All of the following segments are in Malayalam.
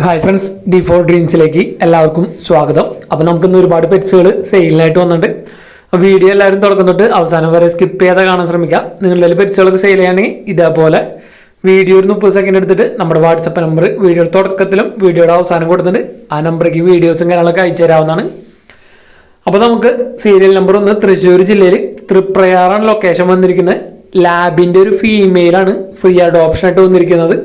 ഹായ് ഫ്രണ്ട്സ്, D4 ഡ്രീംസിലേക്ക് എല്ലാവർക്കും സ്വാഗതം. അപ്പോൾ നമുക്കിന്ന് ഒരുപാട് പെറ്റ്സുകൾ സെയിലിനായിട്ട് വന്നിട്ടുണ്ട്. വീഡിയോ എല്ലാവരും തുടക്കം തൊട്ട് അവസാനം വരെ സ്കിപ്പ് ചെയ്യാതെ കാണാൻ ശ്രമിക്കുക. നിങ്ങളുടെ പെറ്റ്സുകളൊക്കെ സെയിൽ ചെയ്യുകയാണെങ്കിൽ ഇതേപോലെ വീഡിയോ ഒരു 30 സെക്കൻഡ് എടുത്തിട്ട് നമ്മുടെ വാട്സപ്പ് നമ്പർ വീഡിയോയുടെ തുടക്കത്തിലും വീഡിയോയുടെ അവസാനം കൊടുത്തിട്ടുണ്ട്. ആ നമ്പറേക്ക് വീഡിയോസും കാര്യങ്ങളൊക്കെ അയച്ചു തരാവുന്നതാണ്. അപ്പോൾ നമുക്ക് സീരിയൽ നമ്പർ 1 തൃശ്ശൂർ ജില്ലയിൽ തൃപ്രയാറാണ് ലൊക്കേഷൻ വന്നിരിക്കുന്നത്. ലാബിൻ്റെ ഒരു ഫീമെയിലാണ് ഫ്രീ അഡോപ്ഷനായിട്ട് വന്നിരിക്കുന്നത്.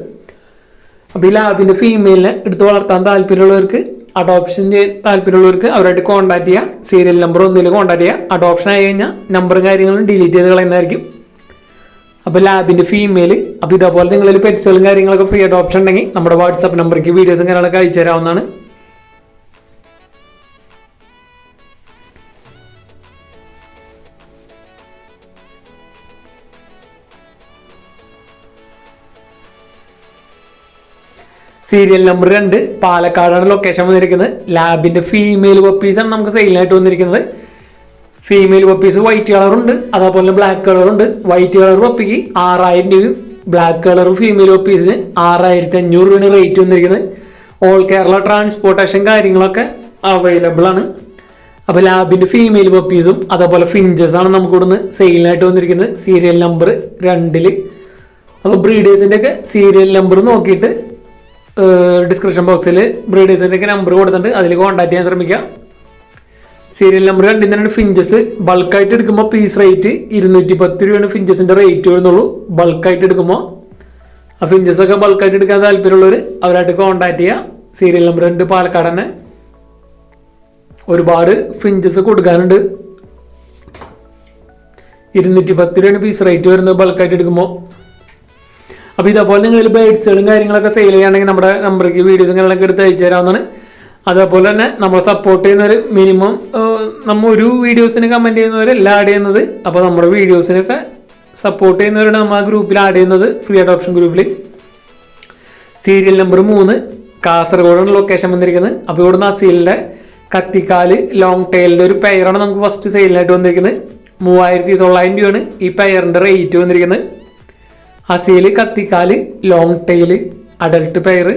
അപ്പോൾ ഈ ലാബിൻ്റെ ഫീമെയിലിനെ എടുത്ത് വളർത്താൻ താല്പര്യമുള്ളവർക്ക്, അഡോപ്ഷൻ താല്പര്യമുള്ളവർക്ക് അവരായിട്ട് കോൺടാക്ട് ചെയ്യുക. സീരിയൽ നമ്പർ 1 കോൺടാക്ട് ചെയ്യുക. അഡോപ്ഷൻ ആയി കഴിഞ്ഞാൽ നമ്പറും കാര്യങ്ങളും ഡിലീറ്റ് ചെയ്ത് കളയുന്നതായിരിക്കും. അപ്പോൾ ലാബിൻ്റെ ഫീമെയിൽ, അപ്പോൾ ഇതേപോലെ നിങ്ങളിൽ പെറ്റ്സുകളും കാര്യങ്ങളൊക്കെ ഫ്രീ അഡോപ്ഷൻ ഉണ്ടെങ്കിൽ നമ്മുടെ വാട്സാപ്പ് നമ്പറേക്ക് വീഡിയോസും കാര്യങ്ങളൊക്കെ അയച്ചു തരാവുന്നതാണ്. സീരിയൽ നമ്പർ 2 പാലക്കാടാണ് ലൊക്കേഷൻ വന്നിരിക്കുന്നത്. ലാബിൻ്റെ ഫീമെയിൽ പപ്പീസാണ് നമുക്ക് സെയിലായിട്ട് വന്നിരിക്കുന്നത്. ഫീമെയിൽ പപ്പീസ് വൈറ്റ് കളറുണ്ട്, അതേപോലെ ബ്ലാക്ക് കളറുണ്ട്. വൈറ്റ് കളർ പപ്പിക്ക് 6000 രൂപയും ബ്ലാക്ക് കളർ ഫീമെയിൽ പപ്പീസിന് 6500 രൂപയാണ് റേറ്റ് വന്നിരിക്കുന്നത്. ഓൾ കേരള ട്രാൻസ്പോർട്ടേഷൻ കാര്യങ്ങളൊക്കെ അവൈലബിൾ ആണ്. അപ്പോൾ ലാബിൻ്റെ ഫീമെയിൽ പപ്പീസും അതേപോലെ ഫിഞ്ചസാണ് നമുക്ക് ഇവിടുന്ന് സെയിലിനായിട്ട് വന്നിരിക്കുന്നത് സീരിയൽ നമ്പർ 2. അപ്പോൾ ബ്രീഡേഴ്സിൻ്റെ ഒക്കെ സീരിയൽ നമ്പർ നോക്കിയിട്ട് ഡിസ്ക്രിപ്ഷൻ ബോക്സിൽ ബ്രീഡേഴ്സിൻ്റെ ഒക്കെ നമ്പർ കൊടുത്തിട്ടുണ്ട്, അതിൽ കോൺടാക്ട് ചെയ്യാൻ ശ്രമിക്കുക. സീരിയൽ നമ്പർ 2 തന്നെയാണ് ഫിഞ്ചസ്. ബൾക്കായിട്ട് എടുക്കുമ്പോൾ പീസ് റേറ്റ് 210 രൂപയാണ് ഫിഞ്ചസിൻ്റെ റേറ്റ് വരുന്നുള്ളൂ. ബൾക്കായിട്ട് എടുക്കുമ്പോൾ ആ ഫിഞ്ചസൊക്കെ ബൾക്കായിട്ട് എടുക്കാൻ താല്പര്യമുള്ളവർ അവരായിട്ട് കോൺടാക്ട് ചെയ്യുക. സീരിയൽ നമ്പർ 2 പാലക്കാട് തന്നെ. ഒരുപാട് ഫിഞ്ചസ് കൊടുക്കാനുണ്ട്. 210 രൂപയാണ് പീസ് റേറ്റ് വരുന്നത് ബൾക്കായിട്ട് എടുക്കുമ്പോൾ. അപ്പോൾ ഇതേപോലെ നിങ്ങൾ ബേഡ്സുകളും കാര്യങ്ങളൊക്കെ സെയിൽ ചെയ്യുകയാണെങ്കിൽ നമ്മുടെ നമ്പറേക്ക് വീഡിയോസും കാര്യങ്ങളൊക്കെ എടുത്ത് അയച്ചു തരാവുന്നതാണ്. അതേപോലെ തന്നെ നമ്മളെ സപ്പോർട്ട് ചെയ്യുന്നവർ മിനിമം നമ്മൾ ഒരു വീഡിയോസിന് കമൻറ്റ് ചെയ്യുന്നവരല്ല ആഡ് ചെയ്യുന്നത്. അപ്പോൾ നമ്മുടെ വീഡിയോസിനൊക്കെ സപ്പോർട്ട് ചെയ്യുന്നവരാണ് നമ്മൾ ആ ഗ്രൂപ്പിൽ ആഡ് ചെയ്യുന്നത്, ഫ്രീ അഡോപ്ഷൻ ഗ്രൂപ്പിൽ. സീരിയൽ നമ്പർ 3 കാസർഗോഡാണ് ലൊക്കേഷൻ വന്നിരിക്കുന്നത്. അപ്പോൾ ഇവിടുന്ന് അസീലിൻ്റെ കത്തിക്കാല് ലോങ് ടൈലിൻ്റെ ഒരു പെയറാണ് നമുക്ക് ഫസ്റ്റ് സെയിലിനായിട്ട് വന്നിരിക്കുന്നത്. 3900 രൂപയാണ് ഈ പെയറിൻ്റെ റേറ്റ് വന്നിരിക്കുന്നത്. അസീൽ കത്തിക്കാല് ലോങ് ടൈല് അഡൽട്ട് പെയർ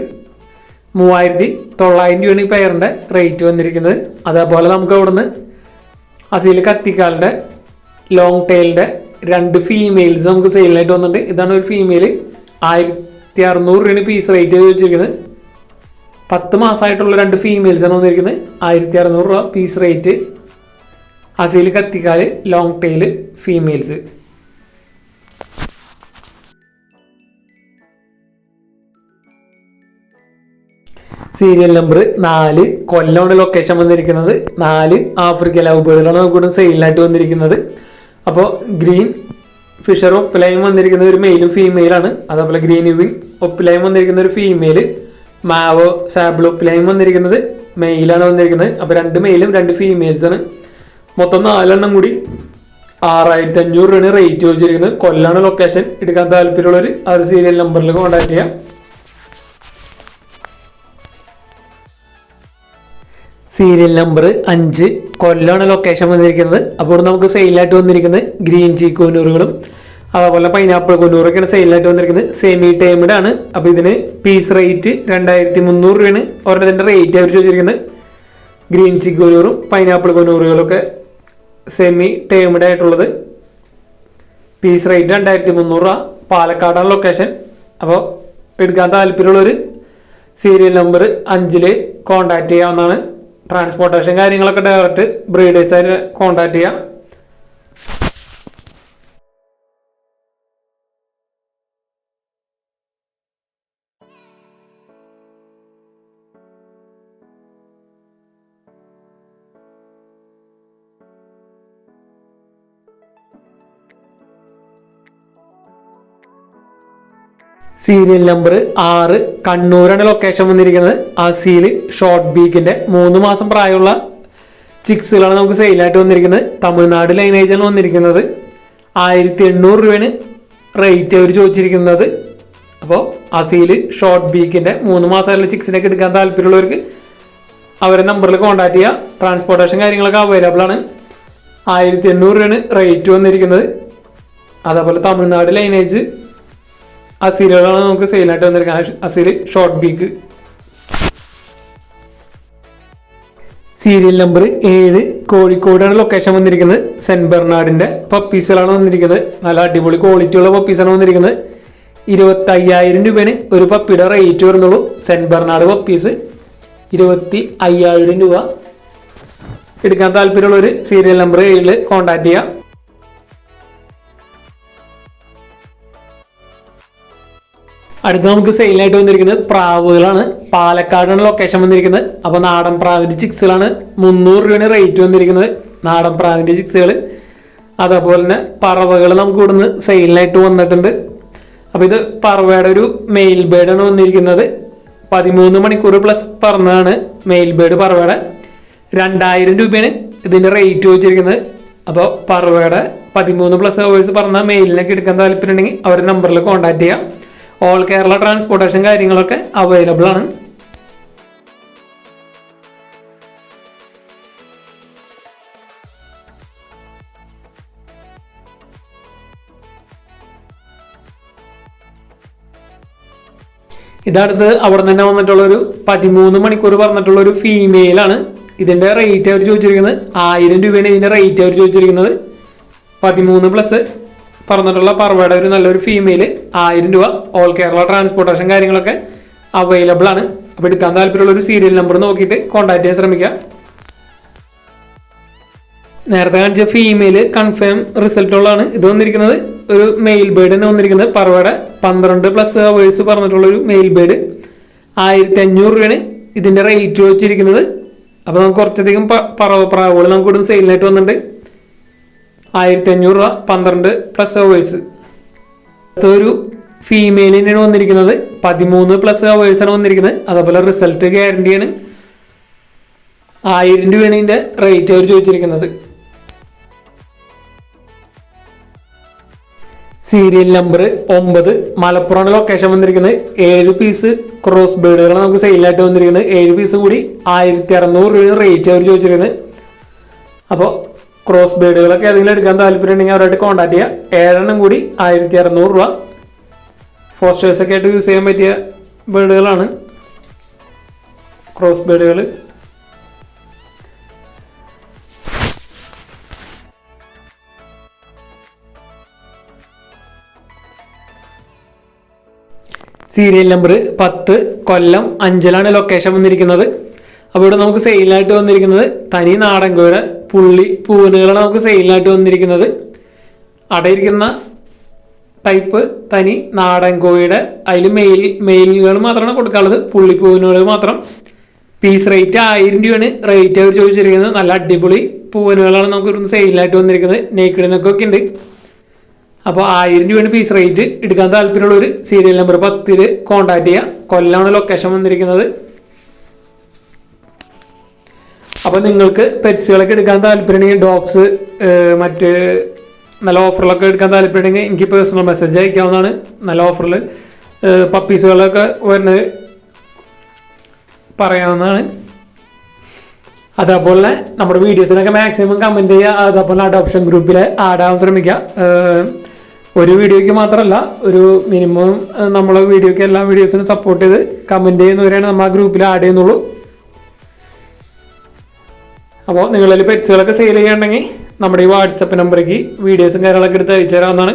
3900 രൂപയാണ് ഈ പെയറിൻ്റെ റേറ്റ് വന്നിരിക്കുന്നത്. അതേപോലെ നമുക്ക് അവിടുന്ന് അസീൽ കത്തിക്കാലിൻ്റെ ലോങ് ടൈലിൻ്റെ 2 ഫീമെയിൽസ് നമുക്ക് സെയിലിനായിട്ട് വന്നിട്ടുണ്ട്. ഇതാണ് ഒരു ഫീമെയിൽ. 1600 രൂപയാണ് പീസ് റേറ്റ് വെച്ചിരിക്കുന്നത്. 10 മാസമായിട്ടുള്ള 2 ഫീമെയിൽസാണ് വന്നിരിക്കുന്നത്. 1600 രൂപ പീസ് റേറ്റ്. അസീൽ കത്തിക്കാല് long tail females. Serial number 4 കൊല്ലമാണ് ലൊക്കേഷൻ വന്നിരിക്കുന്നത്. 4 ആഫ്രിക്കൻ ലവ് ബേർഡാണ് നമുക്ക് സെയിലിനായിട്ട് വന്നിരിക്കുന്നത്. അപ്പോൾ ഗ്രീൻ ഫിഷർ ഒപ്പിലയും വന്നിരിക്കുന്ന ഒരു മെയിലും ഫീമെയിലാണ്. അതേപോലെ ഗ്രീൻ വിങ് ഒപ്പിലയും വന്നിരിക്കുന്ന ഒരു ഫീമെയിൽ. മാവോ സാബിൾ ഒപ്പിലയും വന്നിരിക്കുന്നത് മെയിലാണ് വന്നിരിക്കുന്നത്. അപ്പോൾ 2 മെയിലും 2 ഫീമെയിൽസാണ്. മൊത്തം 4 എണ്ണം കൂടി 6500 രൂപയാണ് റേറ്റ് വെച്ചിരിക്കുന്നത്. കൊല്ലാണ് ലൊക്കേഷൻ. എടുക്കാൻ താല്പര്യമുള്ളവർ ആ ഒരു സീരിയൽ നമ്പറിൽ കോൺടാക്ട് ചെയ്യാം. സീരിയൽ നമ്പർ 5 കൊല്ലമാണ് ലൊക്കേഷൻ വന്നിരിക്കുന്നത്. അപ്പോൾ നമുക്ക് സെയിലായിട്ട് വന്നിരിക്കുന്നത് ഗ്രീൻ ചീക്കോനൂറുകളും അതേപോലെ പൈനാപ്പിൾ കൊന്നൂറൊക്കെയാണ് സെയിലായിട്ട് വന്നിരിക്കുന്നത്. സെമി ടൈംഡ് ആണ്. അപ്പോൾ ഇതിന് പീസ് റേറ്റ് 2300 രൂപയാണ് ഒരെണ്ണത്തിൻ്റെ റേറ്റ് അവർ ചോദിച്ചിരിക്കുന്നത്. ഗ്രീൻ ചീക്കോനൂറും പൈനാപ്പിൾ കൊന്നൂറുകളൊക്കെ സെമി ടൈംഡ് ആയിട്ടുള്ളത്. പീസ് റേറ്റ് 2300 രൂപ. പാലക്കാടാണ് ലൊക്കേഷൻ. അപ്പോൾ എടുക്കാൻ താല്പര്യമുള്ളവർ സീരിയൽ നമ്പർ 5 കോൺടാക്ട് ചെയ്യാവുന്നതാണ്. ട്രാൻസ്പോർട്ടേഷൻ കാര്യങ്ങളൊക്കെ ഡയറക്റ്റ് ബ്രീഡേഴ്സായിട്ട് കോൺടാക്ട് ചെയ്യാം. സീരിയൽ നമ്പർ 6 കണ്ണൂരാണ് ലൊക്കേഷൻ വന്നിരിക്കുന്നത്. അസീൽ ഷോർട്ട് ബീക്കിൻ്റെ 3 മാസം പ്രായമുള്ള ചിക്സുകളാണ് നമുക്ക് സെയിലായിട്ട് വന്നിരിക്കുന്നത്. തമിഴ്നാട് ലൈനേജാണ് വന്നിരിക്കുന്നത്. 1800 രൂപയാണ് റേറ്റ് അവർ ചോദിച്ചിരിക്കുന്നത്. അപ്പോൾ അസീൽ ഷോർട്ട് ബീക്കിൻ്റെ 3 മാസമായുള്ള ചിക്സിനൊക്കെ എടുക്കാൻ താല്പര്യമുള്ളവർക്ക് അവരെ നമ്പറിൽ കോൺടാക്ട് ചെയ്യുക. ട്രാൻസ്പോർട്ടേഷൻ കാര്യങ്ങളൊക്കെ അവൈലബിൾ ആണ്. 1800 രൂപയാണ് റേറ്റ് വന്നിരിക്കുന്നത്. അതേപോലെ തമിഴ്നാട് ലൈനേജ് അസീലുകളാണ് നമുക്ക് സെയിലായിട്ട് വന്നിരിക്കുന്നത്. Aseel short beak serial number 7 കോഴിക്കോടാണ് ലൊക്കേഷൻ വന്നിരിക്കുന്നത്. സെന്റ് ബെർണാഡിന്റെ പപ്പീസുകളാണ് വന്നിരിക്കുന്നത്. നല്ല അടിപൊളി ക്വാളിറ്റി ഉള്ള പപ്പീസാണ് വന്നിരിക്കുന്നത്. 25,000 രൂപയാണ് ഒരു പപ്പിയുടെ റേറ്റ് വരുന്നുള്ളൂ. സെന്റ് ബെർണാഡ് പപ്പീസ് 25,000 രൂപ. എടുക്കാൻ താല്പര്യമുള്ളവർ സീരിയൽ നമ്പർ 7 കോൺടാക്ട് ചെയ്യാം. അടുത്ത നമുക്ക് സെയിലായിട്ട് വന്നിരിക്കുന്നത് പ്രാവുകളാണ്. പാലക്കാടാണ് ലൊക്കേഷൻ വന്നിരിക്കുന്നത്. അപ്പോൾ നാടൻ പ്രാവിൻ്റെ ചിക്സുകളാണ് 300 രൂപയാണ് റേറ്റ് വന്നിരിക്കുന്നത്. നാടൻ പ്രാവിൻ്റെ ചിക്സുകൾ. അതേപോലെ തന്നെ പറവകൾ നമുക്ക് ഇവിടുന്ന് സെയിലിനായിട്ട് വന്നിട്ടുണ്ട്. അപ്പോൾ ഇത് പറവയുടെ ഒരു മെയിൽ ബേർഡാണ് വന്നിരിക്കുന്നത്. 13 മണിക്കൂർ പ്ലസ് പറന്നതാണ് മെയിൽ ബേർഡ് പറവയുടെ. 2,000 രൂപയാണ് ഇതിൻ്റെ റേറ്റ് വെച്ചിരിക്കുന്നത്. അപ്പോൾ പറവയുടെ 13 പ്ലസ് അവേഴ്സ് പറഞ്ഞ മെയിലിനൊക്കെ എടുക്കാൻ താല്പര്യമുണ്ടെങ്കിൽ അവരുടെ നമ്പറിൽ കോൺടാക്ട് ചെയ്യാം. ഓൾ കേരള ട്രാൻസ്പോർട്ടേഷൻ കാര്യങ്ങളൊക്കെ അവൈലബിൾ ആണ്. ഇതടുത്ത് അവിടെ തന്നെ വന്നിട്ടുള്ളൊരു 13 മണിക്കൂർ പറഞ്ഞിട്ടുള്ളൊരു ഫീമെയിലാണ്. ഇതിൻ്റെ റേറ്റ് അവർ ചോദിച്ചിരിക്കുന്നത് 1,000 രൂപയാണ് ഇതിൻ്റെ റേറ്റ് അവർ ചോദിച്ചിരിക്കുന്നത്. 13 പ്ലസ് പറഞ്ഞിട്ടുള്ള പറവയുടെ ഒരു നല്ലൊരു ഫീമെയിൽ 1,000 രൂപ. ഓൾ കേരള ട്രാൻസ്പോർട്ടേഷൻ കാര്യങ്ങളൊക്കെ അവൈലബിൾ ആണ്. അപ്പോൾ എടുക്കാൻ താല്പര്യമുള്ള ഒരു സീരിയൽ നമ്പർ നോക്കിയിട്ട് കോൺടാക്ട് ചെയ്യാൻ ശ്രമിക്കുക. നേരത്തെ കാണിച്ച ഫീമെയിൽ കൺഫേം റിസൾട്ട് ഉള്ളതാണ്. ഇത് വന്നിരിക്കുന്നത് ഒരു മെയിൽ ബേർഡ് തന്നെ വന്നിരിക്കുന്നത്. പറവയുടെ 12 പ്ലസ് അവേഴ്സ് പറഞ്ഞിട്ടുള്ളൊരു മെയിൽ ബേർഡ് 1,500 രൂപയാണ് ഇതിൻ്റെ റേറ്റ് വെച്ചിരിക്കുന്നത്. അപ്പോൾ നമുക്ക് കുറച്ചധികം പ്രാവുകൾ നമുക്ക് ഇവിടുന്ന് സെയിലിനായിട്ട് വന്നിട്ടുണ്ട്. 1,500 രൂപ 12 പ്ലസ് അവേഴ്സ്. ഒരു ഫീമെയിലിനാണ് വന്നിരിക്കുന്നത്. 13 പ്ലസ് അവേഴ്സാണ് വന്നിരിക്കുന്നത്. അതേപോലെ റിസൾട്ട് ഗ്യാരണ്ടിയാണ്. 1,000 രൂപയാണ് ഇതിൻ്റെ റേറ്റ് അവർ ചോദിച്ചിരിക്കുന്നത്. സീരിയൽ നമ്പർ 9 മലപ്പുറമാണ് ലൊക്കേഷൻ വന്നിരിക്കുന്നത്. 7 പീസ് ക്രോസ് ബേർഡുകളാണ് നമുക്ക് സെയിലായിട്ട് വന്നിരിക്കുന്നത്. 7 പീസ് കൂടി 1,600 രൂപയാണ് റേറ്റ് അവർ ചോദിച്ചിരിക്കുന്നത്. അപ്പോൾ ക്രോസ് ബേർഡുകളൊക്കെ ഏതെങ്കിലും എടുക്കാൻ താല്പര്യമുണ്ടെങ്കിൽ അവരായിട്ട് കോൺടാക്ട് ചെയ്യുക. 7 കൂടി 1,600 രൂപ. ഫോസ്റ്റേഴ്സൊക്കെ ആയിട്ട് യൂസ് ചെയ്യാൻ പറ്റിയ ബേർഡുകളാണ് ക്രോസ് ബേർഡുകൾ. സീരിയൽ നമ്പർ 10 കൊല്ലം അഞ്ചലാണ് ലൊക്കേഷൻ വന്നിരിക്കുന്നത്. അപ്പോൾ ഇവിടെ നമുക്ക് സെയിലായിട്ട് വന്നിരിക്കുന്നത് തനി നാടൻ കോഴിയുടെ പുള്ളി പൂവനുകളാണ് നമുക്ക് സെയിലായിട്ട് വന്നിരിക്കുന്നത്. അടയിരിക്കുന്ന ടൈപ്പ് തനി നാടൻ കോഴിയുടെ അതിൽ മെയിലുകൾ മാത്രമാണ് കൊടുക്കാനുള്ളത്. പുള്ളിപ്പൂവനുകൾ മാത്രം. പീസ് റേറ്റ് 1,000 രൂപയാണ് റേറ്റ് അവർ ചോദിച്ചിരിക്കുന്നത്. നല്ല അടിപൊളി പൂവനുകളാണ് നമുക്ക് ഇവിടുന്ന് സെയിലായിട്ട് വന്നിരിക്കുന്നത്. നെയ്ക്കിടിനൊക്കെ ഉണ്ട്. അപ്പോൾ 1,000 രൂപയാണ് പീസ് റേറ്റ്. എടുക്കാൻ താല്പര്യമുള്ള ഒരു സീരിയൽ നമ്പർ 10 കോൺടാക്ട് ചെയ്യുക. കൊല്ലമാണ് ലൊക്കേഷൻ വന്നിരിക്കുന്നത്. അപ്പോൾ നിങ്ങൾക്ക് പെറ്റ്സുകളൊക്കെ എടുക്കാൻ താല്പര്യമുണ്ടെങ്കിൽ ഡോഗ്സ് മറ്റ് നല്ല ഓഫറിലൊക്കെ എടുക്കാൻ താല്പര്യമുണ്ടെങ്കിൽ എനിക്ക് പേഴ്സണൽ മെസ്സേജ് അയക്കാവുന്നതാണ്. നല്ല ഓഫറിൽ പപ്പീസുകളൊക്കെ വരുന്നത് പറയാവുന്നതാണ്. അതേപോലെ നമ്മുടെ വീഡിയോസിനൊക്കെ മാക്സിമം കമൻറ്റ് ചെയ്യുക. അതേപോലെ അഡോപ്ഷൻ ഗ്രൂപ്പിൽ ആഡ് ആവാൻ ശ്രമിക്കുക. ഒരു വീഡിയോയ്ക്ക് മാത്രമല്ല, ഒരു മിനിമം നമ്മളെ വീഡിയോയ്ക്ക് എല്ലാ വീഡിയോസിനും സപ്പോർട്ട് ചെയ്ത് കമൻറ്റ് ചെയ്യുന്നവരെയാണ് നമ്മൾ ആ ഗ്രൂപ്പിൽ ആഡ് ചെയ്യുന്നുള്ളൂ. അപ്പോൾ നിങ്ങളിൽ പെറ്റ്സുകളൊക്കെ സെയിൽ ചെയ്യുകയാണെങ്കിൽ നമ്മുടെ ഈ വാട്സപ്പ് നമ്പറേക്ക് വീഡിയോസും കാര്യങ്ങളൊക്കെ എടുത്ത് അയച്ചു തരാവുന്നതാണ്.